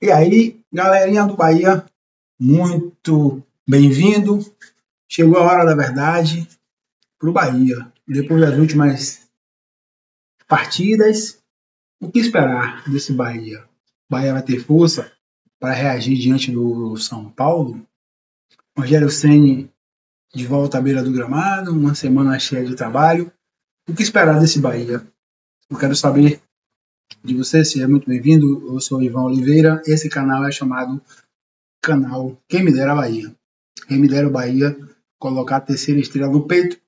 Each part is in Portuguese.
E aí, galerinha do Bahia, muito bem-vindo. Chegou a hora da verdade para o Bahia. Depois das últimas partidas, o que esperar desse Bahia? O Bahia vai ter força para reagir diante do São Paulo? Rogério Ceni de volta à beira do gramado, uma semana cheia de trabalho. O que esperar desse Bahia? Eu quero saber de você, seja muito bem-vindo. Eu sou Ivan Oliveira. Esse canal é chamado Canal Quem Me Dera Bahia. Quem me dera o Bahia colocar a terceira estrela no peito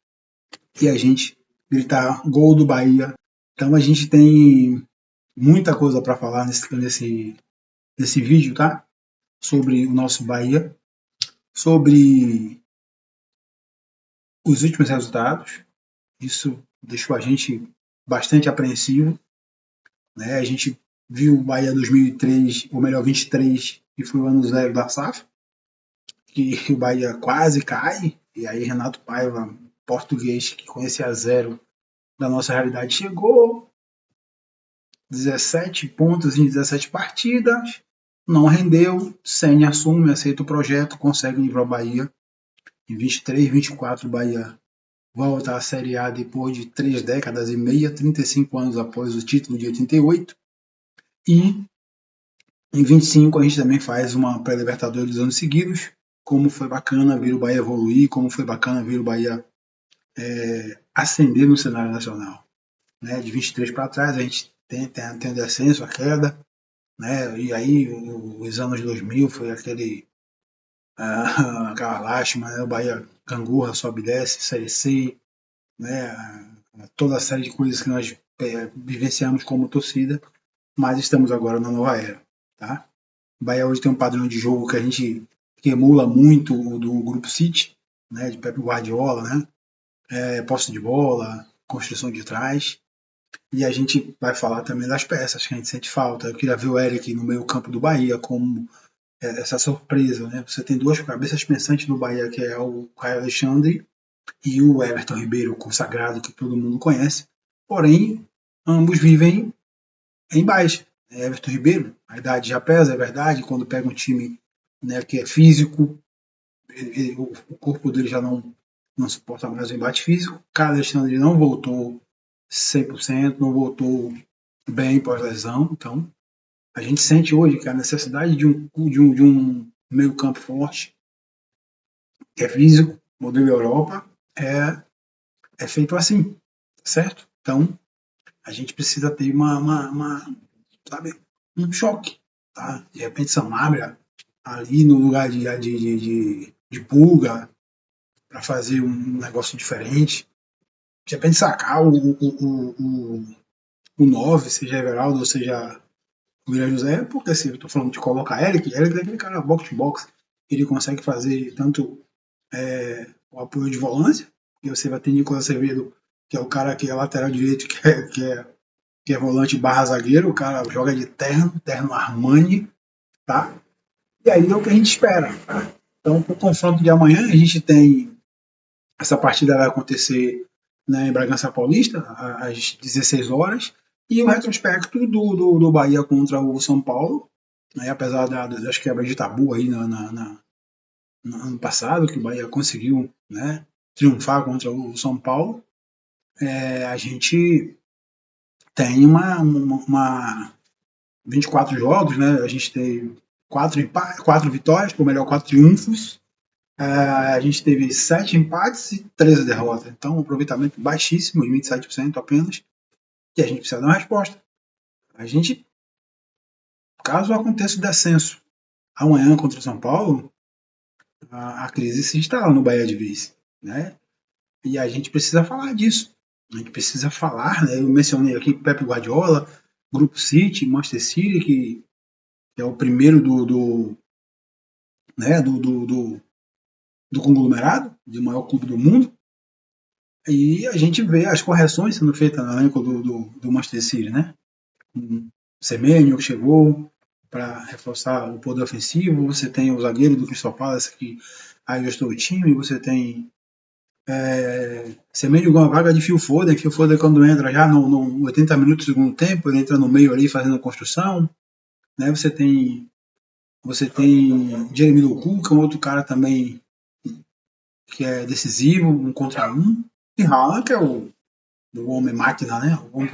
e a gente gritar gol do Bahia. Então a gente tem muita coisa para falar nesse vídeo, tá? Sobre o nosso Bahia, sobre os últimos resultados. Isso deixou a gente bastante apreensivo, né? A gente viu o Bahia 2003, ou melhor, 23, que foi o ano zero da SAF, que o Bahia quase cai, e aí Renato Paiva, português que conhecia zero da nossa realidade, chegou, 17 pontos em 17 partidas, não rendeu, Ceni assume, aceita o projeto, consegue livrar o Bahia. Em 23, 24, o Bahia volta à Série A depois de 3 décadas e meia, 35 anos após o título de 88. E em 25 a gente também faz uma pré-libertadores anos seguidos. Como foi bacana ver o Bahia evoluir, como foi bacana ver o Bahia ascender no cenário nacional. Né? De 23 para trás a gente tem o descenso, a queda, né? E aí os anos 2000 foi aquela lástima, né? O Bahia cangurra, sobe e desce, Série C, né? Toda a série de coisas que nós vivenciamos como torcida, mas estamos agora na nova era, tá? O Bahia hoje tem um padrão de jogo que emula muito o do Grupo City, né? De Pep Guardiola, né? Posse de bola, construção de trás. E a gente vai falar também das peças que a gente sente falta. Eu queria ver o Eric no meio campo do Bahia como essa surpresa, né? Você tem duas cabeças pensantes no Bahia, que é o Caio Alexandre e o Everton Ribeiro, consagrado, que todo mundo conhece. Porém, ambos vivem em baixa. Everton Ribeiro, a idade já pesa, é verdade, quando pega um time, né, que é físico, o corpo dele já não suporta mais o embate físico. Caio Alexandre não voltou 100%, não voltou bem pós-lesão. Então, a gente sente hoje que a necessidade de um meio campo forte, que é físico, modelo Europa, é feito assim, certo? Então, a gente precisa ter sabe, um choque, tá? De repente, Sanabria ali no lugar de Pulga, para fazer um negócio diferente. De repente, sacar o 9, seja Everaldo ou seja o William José, porque assim, eu estou falando de colocar Eric é aquele cara box to box, ele consegue fazer tanto o apoio de volância, e você vai ter Nicolas Acevedo, que é o cara que é lateral direito, que é volante barra zagueiro, o cara joga de terno Armani, tá? E aí é o que a gente espera, tá? Então, pro confronto de amanhã, a gente tem essa partida vai acontecer, né, em Bragança Paulista, às 16 horas, e o retrospecto do Bahia contra o São Paulo, né, apesar das quebras de tabu aí no ano passado, que o Bahia conseguiu, né, triunfar contra o São Paulo, a gente tem 24 jogos, né, a gente tem 4 vitórias, ou melhor, 4 triunfos, a gente teve 7 empates e 13 derrotas. Então, um aproveitamento baixíssimo, de 27% apenas. E a gente precisa dar uma resposta. A gente, caso aconteça o descenso amanhã contra o São Paulo, a crise se instala no Bahia de vez, né? E a gente precisa falar disso. A gente precisa falar, né? Eu mencionei aqui Pep Guardiola, Grupo City, Manchester City, que é o primeiro né, do conglomerado, do maior clube do mundo. E a gente vê as correções sendo feitas no elenco do Manchester City, né? O Semenyo chegou para reforçar o poder ofensivo, você tem o zagueiro do Crystal Palace que ajustou o time, você tem Semenyo com a vaga de Phil Foden, quando entra já no 80 minutos do segundo tempo, ele entra no meio ali fazendo a construção, né? Você tem Você tem Jeremy Doku, que é um outro cara também que é decisivo, 1 contra 1. E Haaland, que é o homem máquina, né? O homem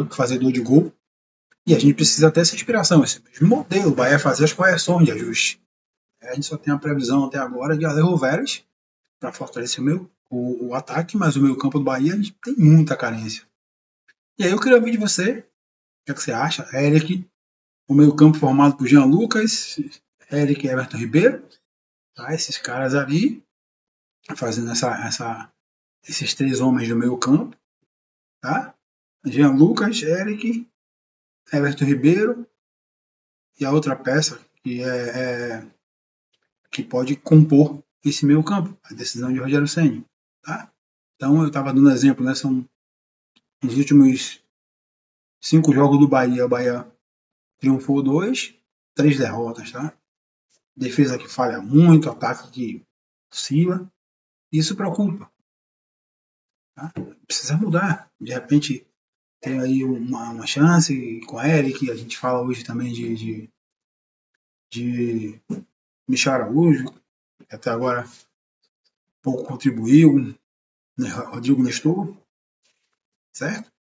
fazedor de gol. E a gente precisa ter essa inspiração, esse mesmo modelo. O Bahia fazer as correções de ajuste. A gente só tem a previsão até agora de Alejo Veres para fortalecer o ataque, mas o meio campo do Bahia a gente tem muita carência. E aí eu queria ouvir de você, o que, é que você acha? Eric, o meio campo formado por Jean Lucas, Eric e Everton Ribeiro, tá? Esses caras ali, fazendo esses 3 homens do meio campo, tá? Jean Lucas, Eric, Everton Ribeiro e a outra peça que pode compor esse meio campo, a decisão de Rogério Ceni, tá? Então eu estava dando exemplo, né? São os últimos 5 jogos do Bahia, o Bahia triunfou 2, 3 derrotas, tá? Defesa que falha muito, ataque que oscila, isso preocupa, tá? Precisa mudar, de repente tem aí uma chance com o Eric, a gente fala hoje também de Michel Araújo, que até agora pouco contribuiu, né? Rodrigo Nestor, certo?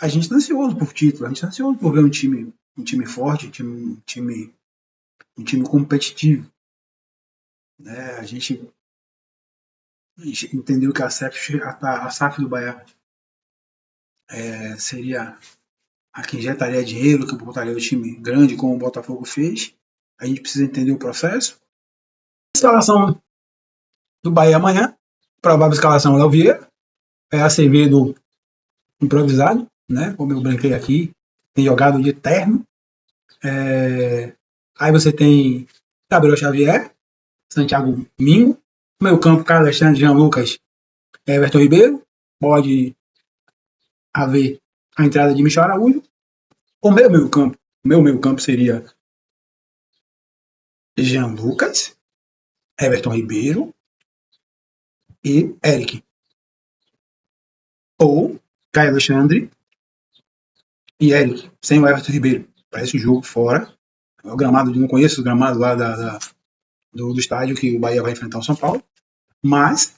A gente está ansioso por título, a gente está ansioso por ver um time forte, um time competitivo, né? A gente entendeu que a SAF do Bahia seria a que injetaria dinheiro, que botaria o time grande, como o Botafogo fez. A gente precisa entender o processo. Escalação do Bahia amanhã, provável escalação Léo Vieira, Acevedo improvisado, né? Como eu brinquei aqui, tem jogado de terno. Aí você tem Gabriel Xavier, Santiago Mingo, meio campo, Carlos Alexandre, Jean Lucas, Everton Ribeiro, pode haver a entrada de Michel Araújo. O meu meio campo seria Jean Lucas, Everton Ribeiro e Eric. Ou Caio Alexandre e Eric, sem o Everton Ribeiro. Para esse jogo fora. O gramado, não conheço o gramado lá do estádio que o Bahia vai enfrentar o São Paulo, mas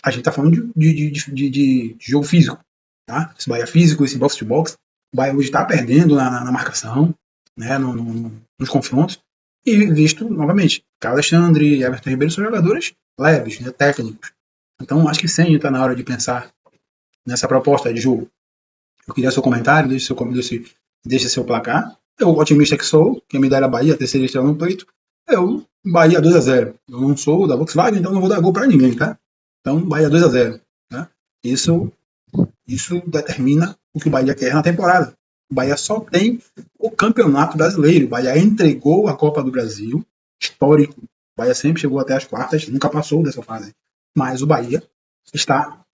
a gente está falando de jogo físico. Tá? Esse Bahia físico, esse box to box, o Bahia hoje está perdendo na marcação, né, nos confrontos, e visto novamente, Carlos Alexandre e Everton Ribeiro são jogadores leves, né, técnicos. Então acho que sim, está na hora de pensar nessa proposta de jogo. Eu queria seu comentário, deixe seu placar. Eu, otimista que sou, quem me dera Bahia, terceira estrela no peito, eu, Bahia 2-0. Eu não sou da Volkswagen, então não vou dar gol para ninguém, tá? Então, Bahia 2-0. Tá? Isso determina o que o Bahia quer na temporada. O Bahia só tem o Campeonato Brasileiro. O Bahia entregou a Copa do Brasil, histórico. O Bahia sempre chegou até as quartas, nunca passou dessa fase. Mas o Bahia está,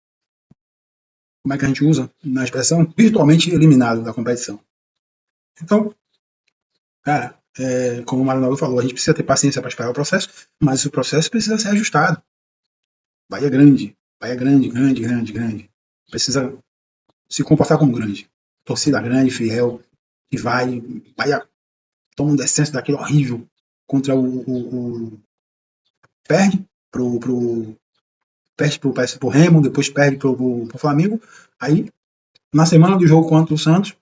como é que a gente usa na expressão, virtualmente eliminado da competição. Então, cara, como o Marinaldo falou, a gente precisa ter paciência para esperar o processo, mas o processo precisa ser ajustado. Bahia grande, grande. Precisa se comportar como grande. Torcida grande, fiel, que vai toma um descenso daquele horrível contra perde pro Remo, depois perde pro Flamengo. Aí, na semana do jogo contra o Santos,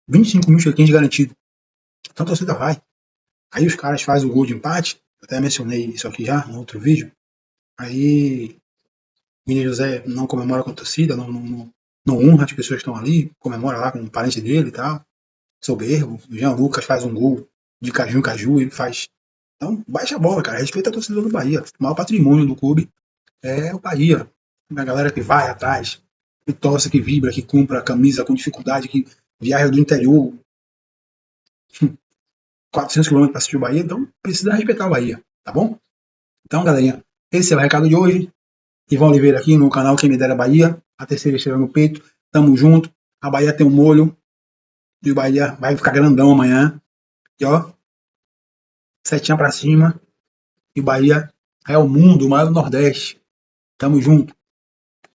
25 mil check-ins garantido. Então a torcida vai. Aí os caras fazem o gol de empate. Até mencionei isso aqui já no outro vídeo. Aí Vini José não comemora com a torcida, não honra as pessoas que estão ali, comemora lá com um parente dele e tal. Soberbo. O Jean Lucas faz um gol de caju em caju, ele faz. Então, baixa a bola, cara. Respeita a torcida do Bahia. O maior patrimônio do clube é o Bahia. A galera que vai atrás, que torce, que vibra, que compra a camisa com dificuldade, que viaja do interior 400 km para assistir o Bahia, então precisa respeitar o Bahia, tá bom? Então, galerinha, esse é o recado de hoje. Ivan Oliveira aqui no canal Quem Me Dera Bahia, a terceira estrela no peito, tamo junto. A Bahia tem um molho e o Bahia vai ficar grandão amanhã. E ó, setinha pra cima. E o Bahia é o mundo, o maior do Nordeste. Tamo junto.